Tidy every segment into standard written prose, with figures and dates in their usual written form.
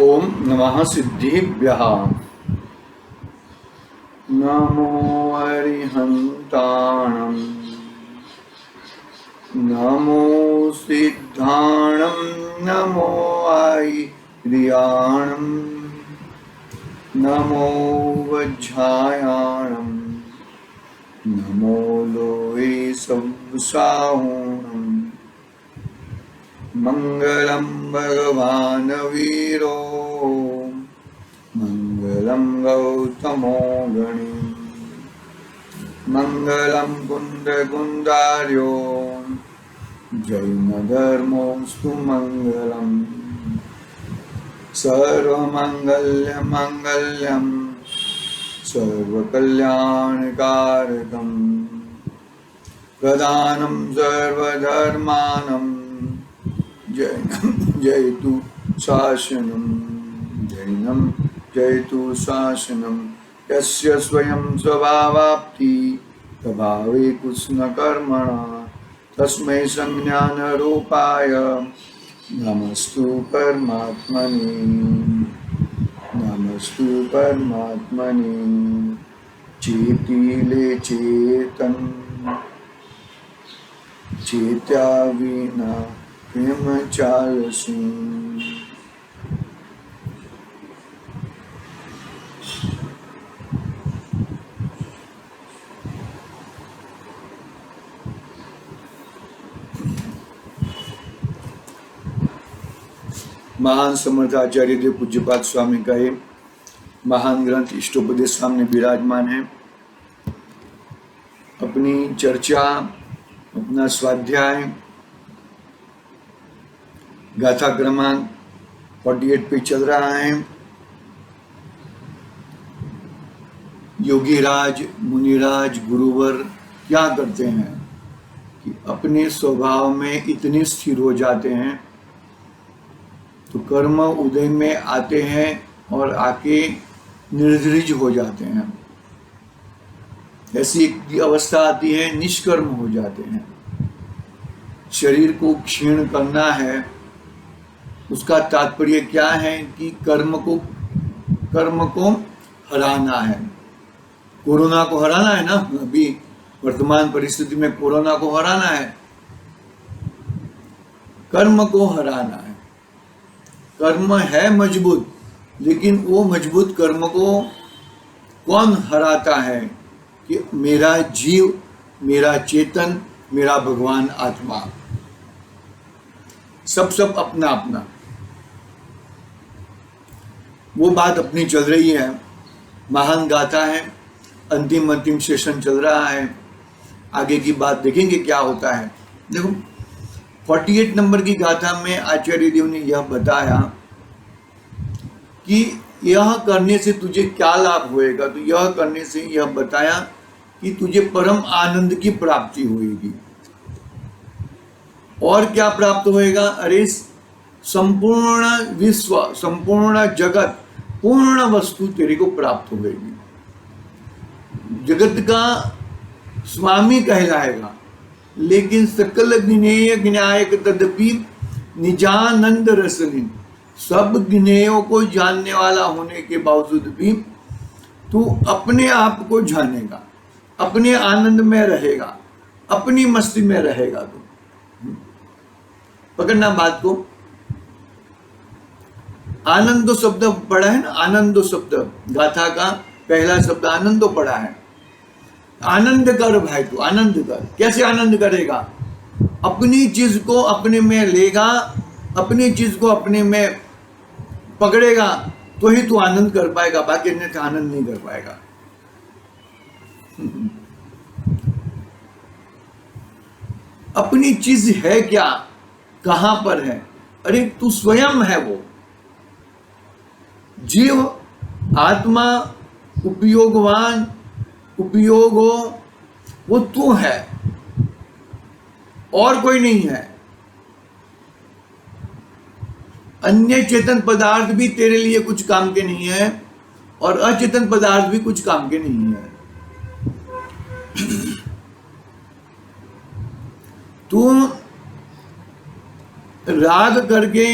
ओम नमः सिद्धिभ्यः। नमो अरिहन्ताणं नमो सिद्धाणं नमो आयर्याणं नमो वज्रायाणं नमो लोहे संसाहुणं मंगलम भगवान वीरो मंगलम गौतमो गणी मंगलम कुंदकुंदार्यो जैन धर्मोस्तु मंगलम सर्वमंगल्य मंगल्यम सर्वकल्याणकारकम प्रदानं सर्वधर्मानं जयतु शासनं जैनं जयतु शासनं यस्य स्वयं स्वभावाप्ति प्रभावे कृष्णकर्मणा तस्मै संज्ञानरूपाय नमस्तु परमात्मने नमस्तु परमात्मने चेतिले चेतन चेत्या विना प्रेम चालसी। महान समर्थ आचार्य देव पूज्यपाद स्वामी का ये महान ग्रंथ इष्टोपदेश सामने विराजमान है। अपनी चर्चा अपना स्वाध्याय गाथा क्रमांक 48 पे चल रहा है। योगीराज मुनिराज गुरुवर क्या करते हैं कि अपने स्वभाव में इतने स्थिर हो जाते हैं तो कर्म उदय में आते हैं और आके निर्द्रिज हो जाते हैं। ऐसी एक अवस्था आती है निष्कर्म हो जाते हैं। शरीर को क्षीण करना है, उसका तात्पर्य क्या है कि कर्म को हराना है। कोरोना को हराना है ना, अभी वर्तमान परिस्थिति में कोरोना को हराना है, कर्म को हराना है। कर्म है मजबूत, लेकिन वो मजबूत कर्म को कौन हराता है कि मेरा जीव, मेरा चेतन, मेरा भगवान आत्मा, सब अपना अपना। वो बात अपनी चल रही है। महान गाथा है, अंतिम सेशन चल रहा है। आगे की बात देखेंगे क्या होता है। देखो 48 नंबर की गाथा में आचार्य देव ने यह बताया कि यह करने से तुझे क्या लाभ होएगा। तो यह करने से यह बताया कि तुझे परम आनंद की प्राप्ति होगी। और क्या प्राप्त होएगा? अरे संपूर्ण विश्व, संपूर्ण जगत, पूर्ण वस्तु तेरे को प्राप्त होगी। जगत का स्वामी कहलाएगा, लेकिन सकल ज्ञेय ज्ञायक तदपि निजानंद रसनी, सब ज्ञेयों को जानने वाला होने के बावजूद भी तू अपने आप को जानेगा, अपने आनंद में रहेगा, अपनी मस्ती में रहेगा। तू पकड़ना बात को। आनंदो शब्द पढ़ा है ना, आनंदो शब्द गाथा का पहला शब्द आनंदो पढ़ा है। आनंद कर भाई, तू आनंद कर। कैसे आनंद करेगा? अपनी चीज को अपने में लेगा, अपनी चीज को अपने में पकड़ेगा तो ही तू आनंद कर पाएगा, बाकी अन्यथा आनंद नहीं कर पाएगा। अपनी चीज है क्या, कहां पर है? अरे तू स्वयं है। वो जीव, आत्मा, उपयोगवान, उपयोग हो, वो तू है और कोई नहीं है। अन्य चेतन पदार्थ भी तेरे लिए कुछ काम के नहीं है और अचेतन पदार्थ भी कुछ काम के नहीं है। तू राग करके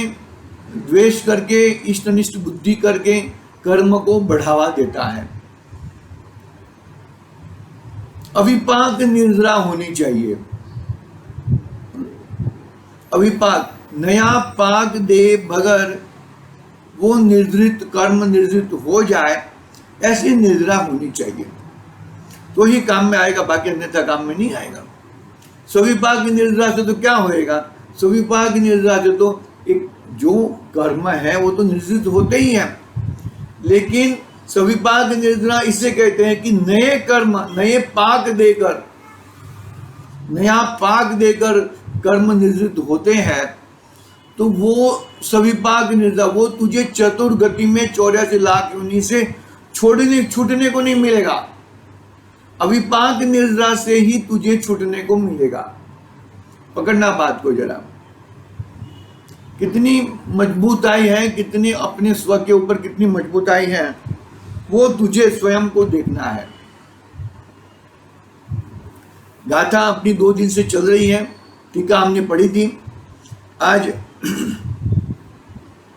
द्वेष करके, इष्ट अनिष्ट बुद्धि करके कर्म को बढ़ावा देता है। अविपाक निर्जरा होनी चाहिए। अविपाक, नया पाक दे बगैर वो निर्धरित, कर्म निर्धरित हो जाए, ऐसी निर्जरा होनी चाहिए, तो ही काम में आएगा, बाकी अन्यथा काम में नहीं आएगा। सविपाक निर्जरा से तो क्या होएगा? सविपाक निर्जरा से तो एक जो कर्म है वो तो निर्जित होते ही है, लेकिन सविपाक निर्जरा इससे कहते हैं कि नए कर्म, नए पाक देकर, नया पाक देकर कर्म निर्जित होते हैं, तो वो सविपाक निर्जरा, वो तुझे चतुर्गति में 84 लाख योनि से छूटने को नहीं मिलेगा। अविपाक निर्जरा से ही तुझे छूटने को मिलेगा। पकड़ना बात को जरा, कितनी मजबूताई है, कितनी अपने स्व के ऊपर कितनी मजबूताई है, वो तुझे स्वयं को देखना है। गाथा अपनी 2 दिन से चल रही है, टीका हमने पढ़ी थी। आज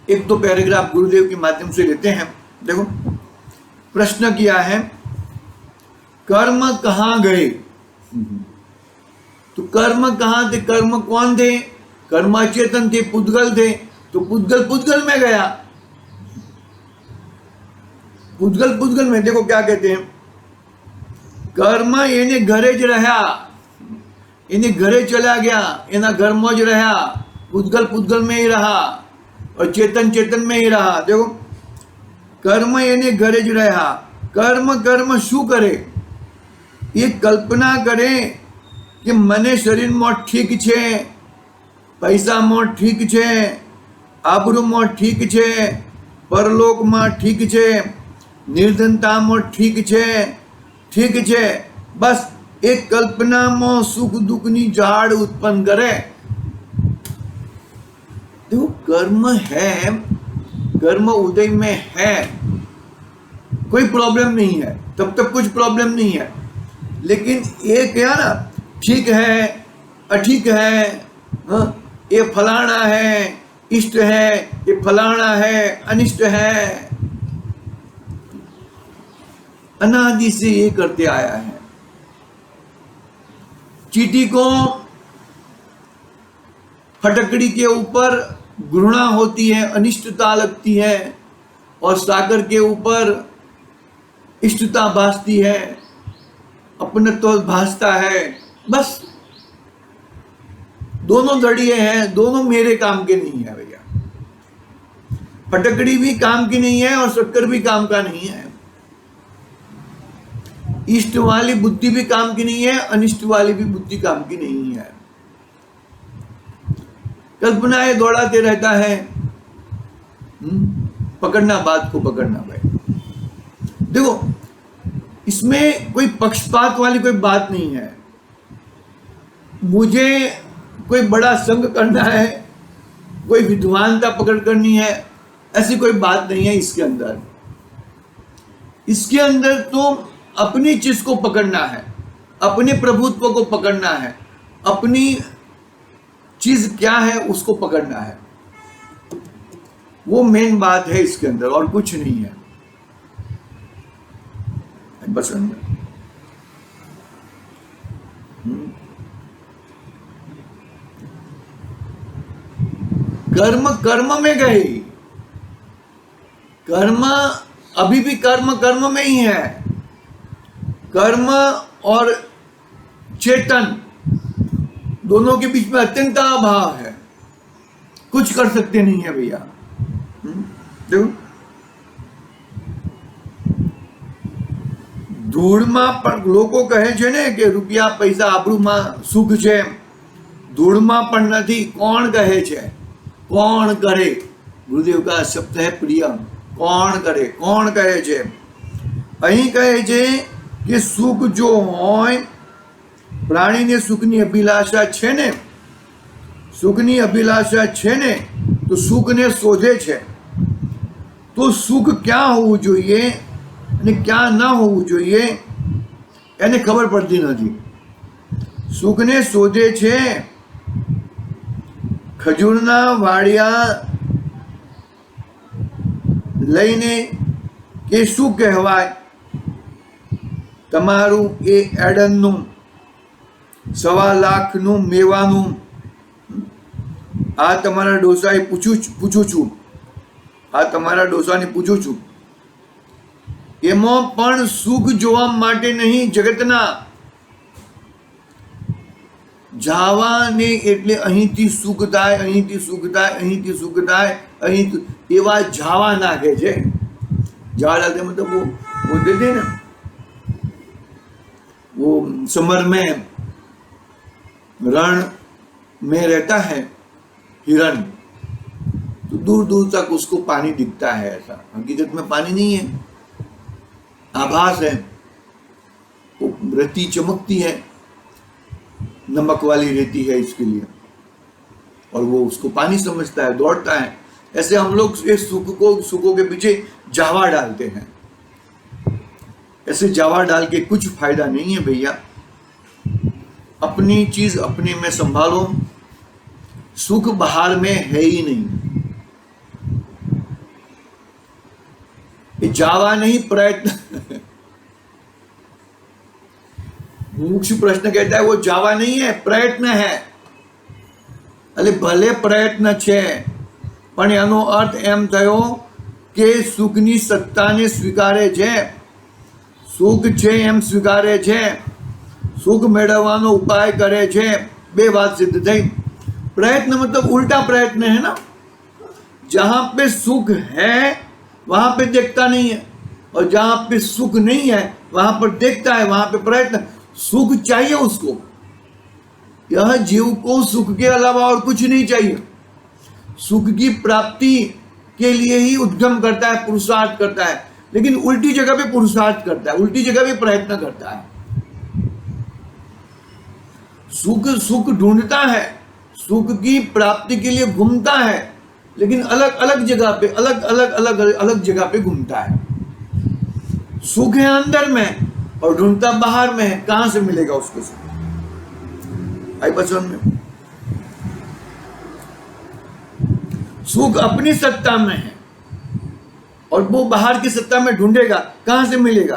एक दो पैराग्राफ गुरुदेव के माध्यम से लेते हैं। देखो, प्रश्न किया है, कर्म कहाँ गए? तो कर्म कहाँ थे? कर्म कौन थे? कर्म अचेतन थे, पुद्गल थे, तो पुद्गल में गया। पुद्गल में देखो क्या कहते हैं, कर्म एने घरे ज रहा, इन्हें घरे चला गया, इन्हें घर मौज रहा, पुद्गल में ही रहा और चेतन में ही रहा। देखो, कर्म एने घरे ज रहा, कर्म शू करे? ये कल्पना करे कि मने शरीर में ठीक छे, पैसा में ठीक छे, आबरू में ठीक छे, परलोक में ठीक छे, निर्धनता में ठीक छे, बस एक कल्पना में सुख दुख नी झाड़ उत्पन्न करे। देखो, कर्म है, कर्म उदय में है, कोई प्रॉब्लम नहीं है, तब तक कुछ प्रॉब्लम नहीं है। लेकिन ये क्या ना, ठीक है अठीक है, ये फलाना है, इष्ट है, ये फलाना है, अनिष्ट है, अनादि से ये करते आया है। चींटी को फटकड़ी के ऊपर घृणा होती है, अनिष्टता लगती है, और सागर के ऊपर इष्टता भासती है, अपनत्व भासता है। बस दोनों दड़िए हैं, दोनों मेरे काम के नहीं है भैया। फटकड़ी भी काम की नहीं है और शक्कर भी काम का नहीं है। इष्ट वाली बुद्धि भी काम की नहीं है, अनिष्ट वाली भी बुद्धि काम की नहीं है। कल्पनाएं दौड़ाते रहता है। पकड़ना बात को, पकड़ना भाई। देखो, इसमें कोई पक्षपात वाली कोई बात नहीं है। मुझे कोई बड़ा संग करना है, कोई विद्वानता पकड़ करनी है, ऐसी कोई बात नहीं है इसके अंदर। इसके अंदर तो अपनी चीज को पकड़ना है, अपने प्रभुत्व को पकड़ना है, अपनी चीज क्या है उसको पकड़ना है। वो मेन बात है इसके अंदर, और कुछ नहीं है बस अंदर। कर्म में गए, कर्म अभी भी कर्म में ही है। कर्म और चेतन दोनों के बीच में अत्यंत अभाव है, कुछ कर सकते नहीं है भैया। देखो, ધૂળમાં પણ લોકો કહે છે ને કે રૂપિયા પૈસા આબરૂમાં સુખ છે, ધૂળમાં પણ નથી। કોણ કહે છે? કોણ કરે? ગુરુદેવ का शब्द है प्रिय। કોણ કરે? કોણ કહે છે? અહીં કહે છે કે સુખ જો હોય, પ્રાણીને સુખની અભિલાષા છે ને, સુખની અભિલાષા છે ને, તો સુખને શોધે છે। તો સુખ ક્યાં હોવું જોઈએ અને ક્યાં ન હોવું જોઈએ એને ખબર પડતી નથી। સુખને શોધે છે। ખજૂરના વાડિયા લઈને કે શું કહેવાય, તમારું એ એડનનું 1.25 લાખનું મેવાનું, આ તમારા ડોસાએ પૂછું છું, આ તમારા ડોસાને પૂછું છું, એમાં પણ સુખ જોવા માટે નહીં જગતના, જાવાને એટલે અહીંથી સુખ થાય, અહીંથી સુખ થાય, અહીંથી સુખ થાય, અહીં એવા જાવા નાખે છે। जावा डालते मतलब वो देते हैं ना, वो समर में रण में रहता है हिरण, तो दूर दूर तक उसको पानी दिखता है, ऐसा हकीकत में पानी नहीं है, आभास है, वो रेती चमकती है, नमक वाली रेती है इसके लिए, और वो उसको पानी समझता है, दौड़ता है। ऐसे हम लोग इस सुखों के पीछे जावा डालते हैं। ऐसे जावा डाल के कुछ फायदा नहीं है भैया। अपनी चीज अपने में संभालो, सुख बाहर में है ही नहीं। ये जावा नहीं, प्रयत्न मुख्य प्रश्न कहता है वो जावा नहीं है, प्रयत्न है। अरे भले प्रयत्न छे, पण एनो अर्थ एम थयो के सुखनी सत्ताने स्वीकारे छे, सुख छे एम स्वीकारे छे, सुख मेळवવાનો उपाय करे छे, बे बात सिद्ध थई। प्रयत्न मतलब उल्टा प्रयत्न है ना, जहां पे सुख है वहां पे देखता नहीं है, और जहां पे सुख नहीं है वहां पर देखता है, वहां पे प्रयत्न। सुख चाहिए उसको, यह जीव को सुख के अलावा और कुछ नहीं चाहिए। सुख की प्राप्ति के लिए ही उद्यम करता है, पुरुषार्थ करता है, लेकिन उल्टी जगह पे पुरुषार्थ करता है, उल्टी जगह पे प्रयत्न करता है। सुख ढूंढता है, सुख की प्राप्ति के लिए घूमता है, लेकिन अलग अलग जगह पे अलग जगह पे घूमता है। सुख है अंदर में और ढूंढता बाहर में है, कहां से मिलेगा उसको सुख? आई बचन में सुख अपनी सत्ता में है और वो बाहर की सत्ता में ढूंढेगा, कहां से मिलेगा?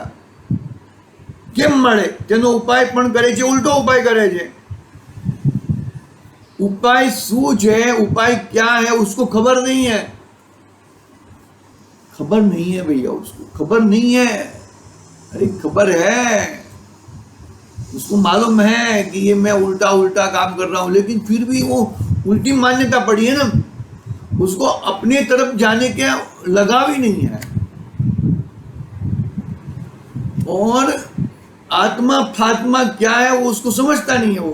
केम मळे? तेनो उपाय पण करे छे, उल्टो उपाय करे छे। उपाय शू है, उपाय क्या है उसको खबर नहीं है, खबर नहीं है भैया, उसको खबर नहीं है। अरे खबर है, उसको मालूम है कि ये मैं उल्टा उल्टा काम कर रहा हूं, लेकिन फिर भी वो उल्टी मान्यता पड़ी है ना, उसको अपने तरफ जाने के लगाव ही नहीं है। और आत्मा फात्मा क्या है वो उसको समझता नहीं है। वो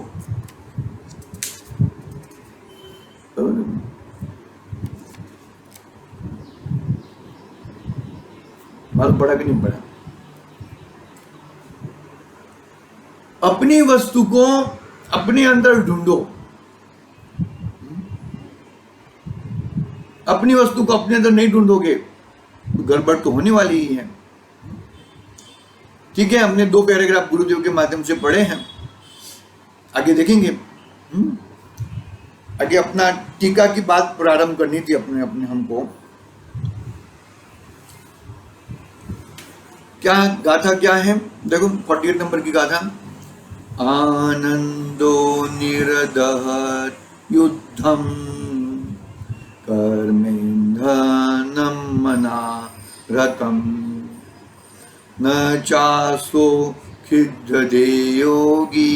मालूम पड़ा कि नहीं पड़ा? अपनी वस्तु को अपने अंदर ढूंढो, अपनी वस्तु को अपने अंदर नहीं ढूंढोगे तो गड़बड़ तो होने वाली ही है। ठीक है, हमने 2 पैराग्राफ गुरुदेव के माध्यम से पढ़े हैं, आगे देखेंगे। आगे अपना टीका की बात प्रारंभ करनी थी अपने हमको। क्या गाथा क्या है देखो, 48 नंबर की गाथा। आनंदो निरदहत युद्धम कर्मेंधनम मना रतम न चासो खिद्यते योगी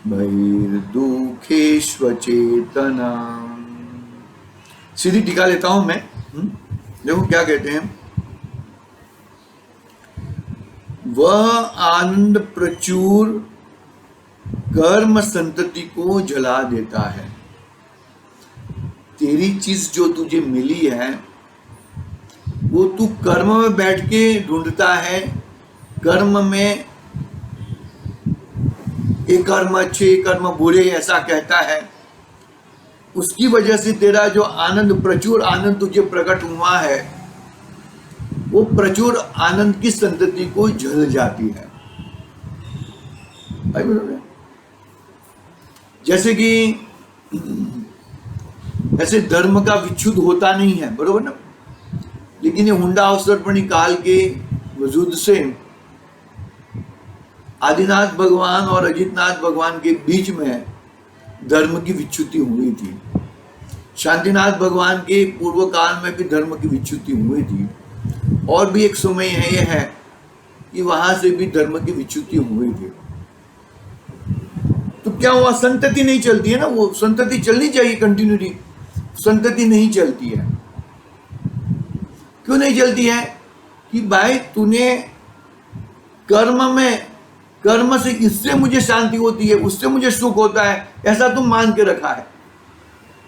बहिर्दुखेष्वचेतना। सीधी टीका लेता हूं मैं। देखो क्या कहते हैं, वह आनंद प्रचुर कर्म संतति को जला देता है। तेरी चीज जो तुझे मिली है वो तू कर्म में बैठ के ढूंढता है, कर्म में ये कर्म अच्छे ये कर्म बुरे ऐसा कहता है। उसकी वजह से तेरा जो आनंद, प्रचुर आनंद तुझे प्रकट हुआ है, वो प्रचुर आनंद की संतति को जल जाती है। जैसे कि ऐसे धर्म का विच्छुद होता नहीं है, बरोबर ना? लेकिन ये हुंडा अवसर्पणी काल के वजूद से आदिनाथ भगवान और अजितनाथ भगवान के बीच में धर्म की विच्युति हुई थी। शांतिनाथ भगवान के पूर्व काल में भी धर्म की विच्युति हुई थी, और भी एक समय है यह है कि वहां से भी धर्म की विच्युति हुई थी। तो क्या हुआ, संतति नहीं चलती है ना, वो संतति चलनी चाहिए कंटिन्यूटी, संतति नहीं चलती है। क्यों नहीं चलती है? कि भाई तूने कर्म से इससे मुझे शांति होती है, उससे मुझे सुख होता है, ऐसा तुम मान के रखा है,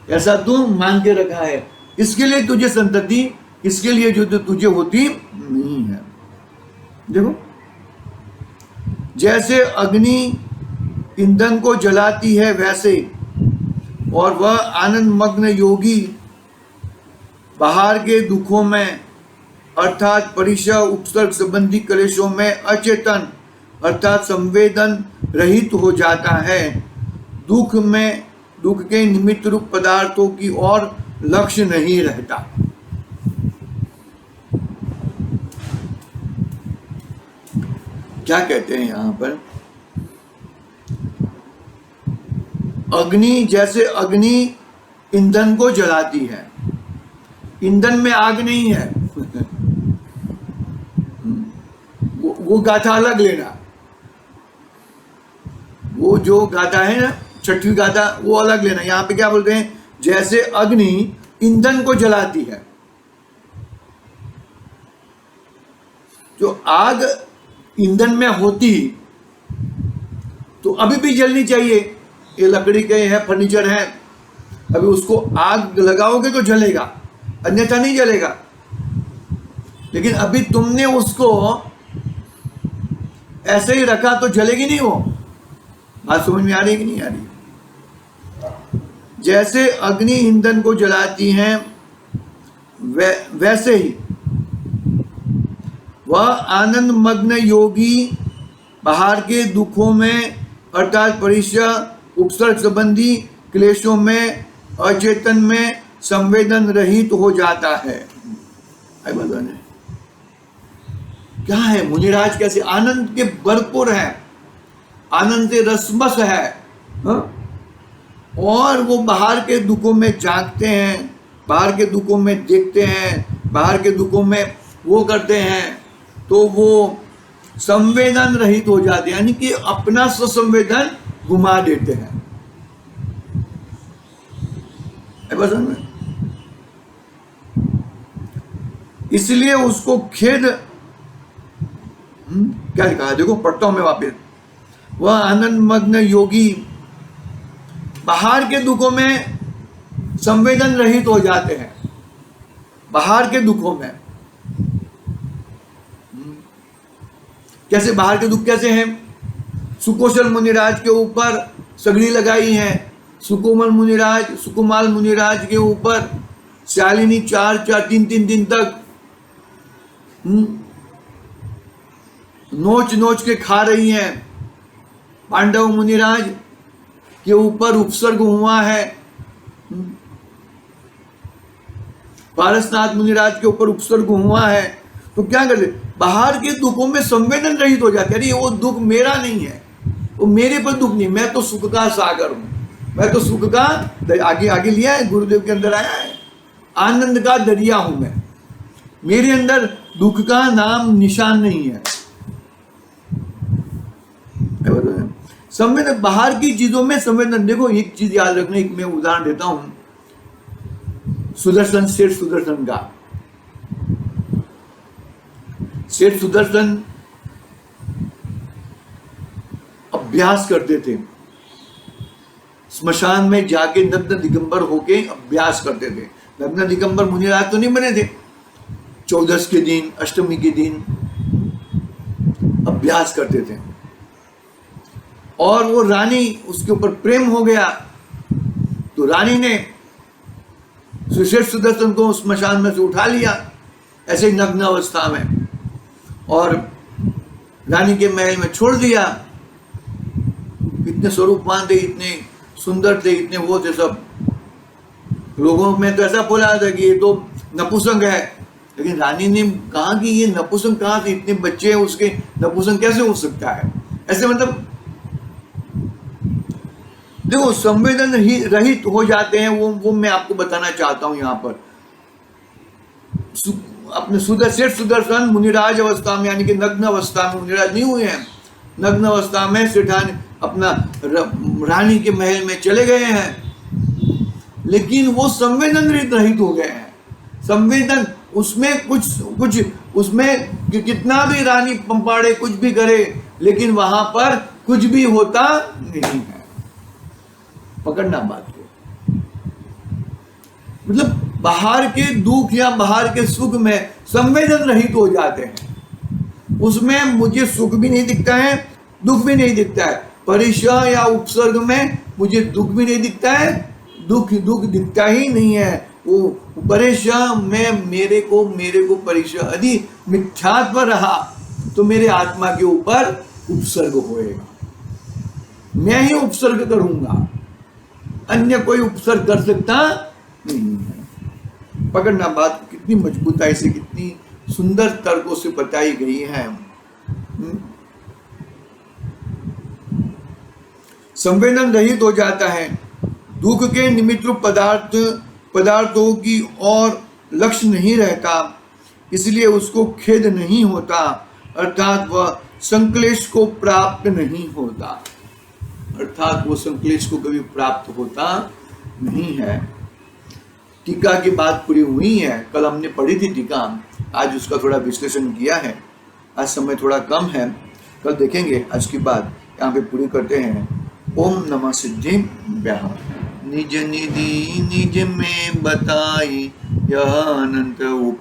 ऐसा तुम मान के रखा है, इसके लिए तुझे संतति, इसके लिए जो तुझे होती नहीं है। देखो, जैसे अग्नि ईंधन को जलाती है वैसे, और वह आनंद मग्न योगी बाहर के दुखों में अर्थात परिचय उपसर्ग संबंधी क्लेशों में अचेतन अर्थात संवेदन रहित हो जाता है। दुख के निमित्त रूप पदार्थों की ओर लक्ष्य नहीं रहता। क्या कहते हैं यहां पर? अग्नि, जैसे अग्नि ईंधन को जलाती है, ईंधन में आग नहीं है वो गाथा अलग लेना, वो जो गाथा है ना, छठवीं गाथा, वो अलग लेना। यहां पे क्या बोलते हैं? जैसे अग्नि ईंधन को जलाती है। जो आग ईंधन में होती तो अभी भी जलनी चाहिए, ये लकड़ी के है, फर्नीचर है, अभी उसको आग लगाओगे तो जलेगा, अन्यथा नहीं जलेगा। लेकिन अभी तुमने उसको ऐसे ही रखा तो जलेगी नहीं वो। बात समझ में आ रही कि नहीं आ रही? जैसे अग्नि ईंधन को जलाती है वैसे ही वह आनंद मग्न योगी बाहर के दुखों में अर्थात परिचय उपसर्ग संबंधी क्लेशों में अचेतन में संवेदन रहित हो जाता है। क्या है? मुनिराज कैसे आनंद के भरपूर है, आनंद से रसमस है, और वो बाहर के दुखों में जागते हैं, बाहर के दुखों में देखते हैं, बाहर के दुखों में वो करते हैं, तो वो संवेदन रहित हो जाते हैं, यानी कि अपना स्वसंवेदन घुमा देते हैं। इसलिए उसको खेद, क्या लिखा है देखो, पढ़ता हूं मैं वापिस। वह आनंद मग्न योगी बाहर के दुखों में संवेदन रहित हो जाते हैं, बाहर के दुखों में। कैसे बाहर के दुख कैसे हैं? सुकोशल मुनिराज के ऊपर सगड़ी लगाई है, सुकुमाल मुनिराज के ऊपर शालिनी 3 दिन तक नोच के खा रही हैं। पांडव मुनिराज के ऊपर उपसर्ग हुआ है, पारसनाथ मुनिराज के ऊपर उपसर्ग हुआ है। तो क्या करते? बाहर के दुखों में संवेदन रहित हो जाते। अरे वो दुख मेरा नहीं है, वो मेरे पर दुख नहीं, मैं तो सुख का सागर हूं, मैं तो सुख का, आगे लिया है गुरुदेव के अंदर आया है, आनंद का दरिया हूं मैं, मेरे अंदर दुख का नाम निशान नहीं है। संवेदन, बाहर की चीजों में संवेदन। देखो एक चीज याद रखना, एक मैं उदाहरण देता हूं सेठ सुदर्शन का। सेठ सुदर्शन अभ्यास करते थे, स्मशान में जाके नग्न दिगंबर होके अभ्यास करते थे। नग्न दिगंबर मुनिराज तो नहीं बने थे, 14 के दिन, अष्टमी के दिन अभ्यास करते थे। और वो रानी, उसके ऊपर प्रेम हो गया, तो रानी ने सेठ सुदर्शन को स्मशान में से उठा लिया, ऐसे नग्न अवस्था में, और रानी के महल में छोड़ दिया। इतने स्वरूपवान थे, इतने सुंदर थे, इतने वो थे सब। लोगों में तो ऐसा बोला था कि ये तो नपुंसक है, लेकिन रानी ने कहा कि ये नपुंसक कहाँ से, इतने बच्चे हैं उसके, नपुंसक कैसे हो सकता है? ऐसे मतलब देखो संवेदन रहित हो जाते हैं, वो मैं आपको बताना चाहता हूं यहाँ पर। अपने सेठ सुदर्शन मुनिराज अवस्था में, यानी कि नग्न अवस्था में, मुनिराज नहीं हुए हैं, नग्न अवस्था में सेठान अपना रानी के महल में चले गए हैं, लेकिन वो संवेदन रहित हो गए हैं। संवेदन उसमें कुछ उसमें कितना भी रानी पंपाड़े कुछ भी करे, लेकिन वहां पर कुछ भी होता नहीं है। पकड़ना बात को, मतलब बाहर के दुख या बाहर के सुख में संवेदन रहित हो जाते हैं। उसमें मुझे सुख भी नहीं दिखता है, दुख भी नहीं दिखता है। परिचय या उपसर्ग में मुझे दुख भी नहीं दिखता है, दुख दिखता ही नहीं है। वो परिचय में मेरे को परिचय यदि मिथ्यात्व रहा तो मेरे आत्मा के ऊपर उपसर्ग होएगा, मैं ही उपसर्ग करूंगा, अन्य कोई उपसर्ग कर सकता नहीं है। पकड़ना बात कितनी मजबूताई से, कितनी सुंदर तर्कों से बताई गई है। संवेदन रहित हो जाता है, दुख के निमित्त पदार्थों की और लक्ष्य नहीं रहता, इसलिए उसको खेद नहीं होता, अर्थात वह संक्लेश को प्राप्त नहीं होता, अर्थात वो संक्लेश को कभी प्राप्त होता नहीं है। टीका की बात पूरी हुई है, कल हमने पढ़ी थी टीका, आज उसका थोड़ा विश्लेषण किया है। आज समय थोड़ा कम है, कल देखेंगे। आज की बात यहाँ पे पूरी करते हैं। ओम नमः सिद्धि व्याह। निज निधि निज में बताई, यह अनंत